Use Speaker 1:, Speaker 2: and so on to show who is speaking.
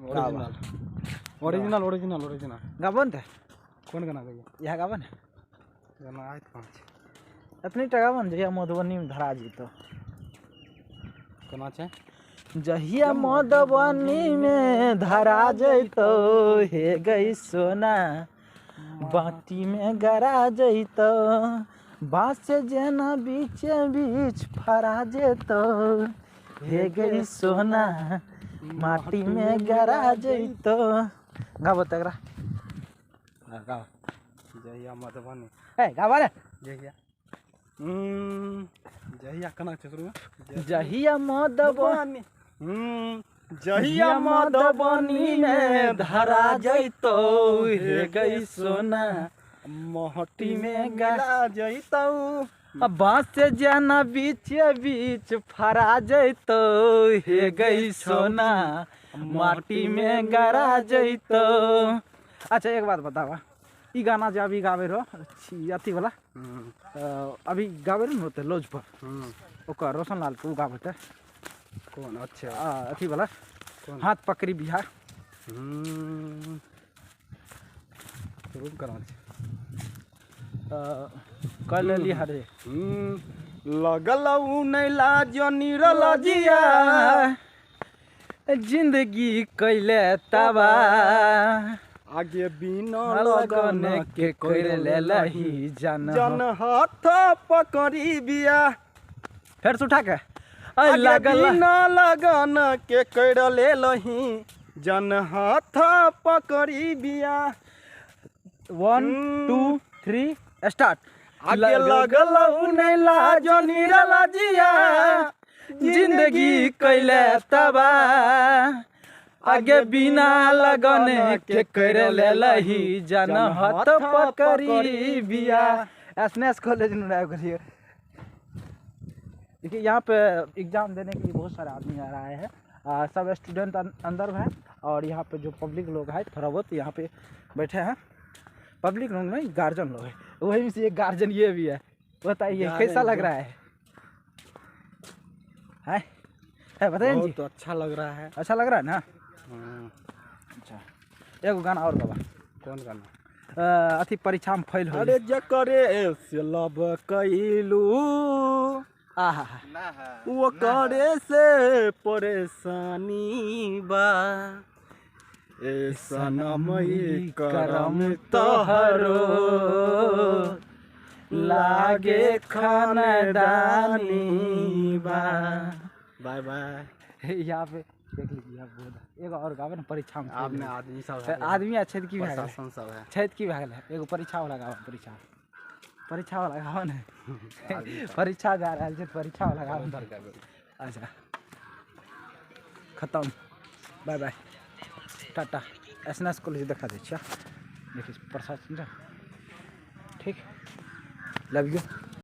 Speaker 1: Original original original original
Speaker 2: गाबन थे
Speaker 1: कौन गाना गई
Speaker 2: यह गाबन
Speaker 1: गाना आयत पाँच
Speaker 2: अपनी गाबन जहिया मधुबनी में धरा जीतो
Speaker 1: कोना छै
Speaker 2: जहिया मधुबनी में धरा जैतो हे गई सोना बाटी में गरा जैतो बाँस जेना बीचे बीच फरा जेतो हे गई सोना माटी में गरा जैतो गाबो तकरा गाओ
Speaker 1: जहिया मधुबनी
Speaker 2: गाबा रे
Speaker 1: जहिया जहिया कना छै शुरू में
Speaker 2: जहिया मधुबनी
Speaker 1: जहिया
Speaker 2: मधुबनी में धरा जैतो हे गई सोना
Speaker 1: महटी में गला जैतौ
Speaker 2: बाँस से जाना बीच बीच फरा जैतो हे गई सोना माटी में गरा जैतो। अच्छा एक बात बतावा ई गाना जो अभी गावे रहो अथी वाला अभी गावे रहो होते लॉज पर ओकर रोशन लाल के गावे थे
Speaker 1: कौन अच्छा
Speaker 2: अथी वाला हाथ पकड़ी बिहार
Speaker 1: शुरू करा
Speaker 2: कल ली हरे
Speaker 1: लगल नहीं लाजो निरल जिया
Speaker 2: जिंदगी कैले तबा
Speaker 1: आगे बिना
Speaker 2: लगन के कर ले लही जन
Speaker 1: हाथ पकड़ी बिया
Speaker 2: फिर से उठा के
Speaker 1: लगल बिना लगन के कर ले लही जन हाथ पकड़ी बिया
Speaker 2: 1 2 3 स्टार्ट
Speaker 1: आगे लगल नहीं लाजो निरल जिया
Speaker 2: जिंदगी कैले तबा आगे बिना लगन के कर ले लही जन हाथ पकड़ी बिया एसएनएस कॉलेज में करिए। देखिए यहाँ पे एग्जाम देने के लिए बहुत सारे आदमी आ रहा है सब स्टूडेंट अंदर है और यहाँ पे जो पब्लिक लोग है थोड़ा बहुत यहाँ पे बैठे हैं पब्लिक लोग नहीं गार्जियन लोग है वही में से एक गार्जियन ये भी है बताइए कैसा लग रहा है बताइए जी
Speaker 1: तो अच्छा लग रहा है
Speaker 2: ना अच्छा एगो गाना और गवा
Speaker 1: कौन गाना
Speaker 2: अथी परीक्षा में फेल हो
Speaker 1: अरे जकरे से लब कैलू
Speaker 2: आहा
Speaker 1: वो करे से परेशानी बा ए सनम करम
Speaker 2: तोहरो लागे खानदानी बा
Speaker 1: बाय बाय
Speaker 2: यहाँ पे देख लीजिए आप बहुत एगो और गावे ना परीक्षा में
Speaker 1: आपने आदमी सब
Speaker 2: आदमी अच्छे की भाग
Speaker 1: शासन सब है
Speaker 2: छेद की भाग है एगो परीक्षा वाला गावा परीक्षा वाला गावा ना परीक्षा जा रहा है परीक्षा वाला गावा अच्छा खत्म बाय बाय टाटा एसएनएस कॉलेज देखा दे देखिए प्रसाद ठीक लव यू।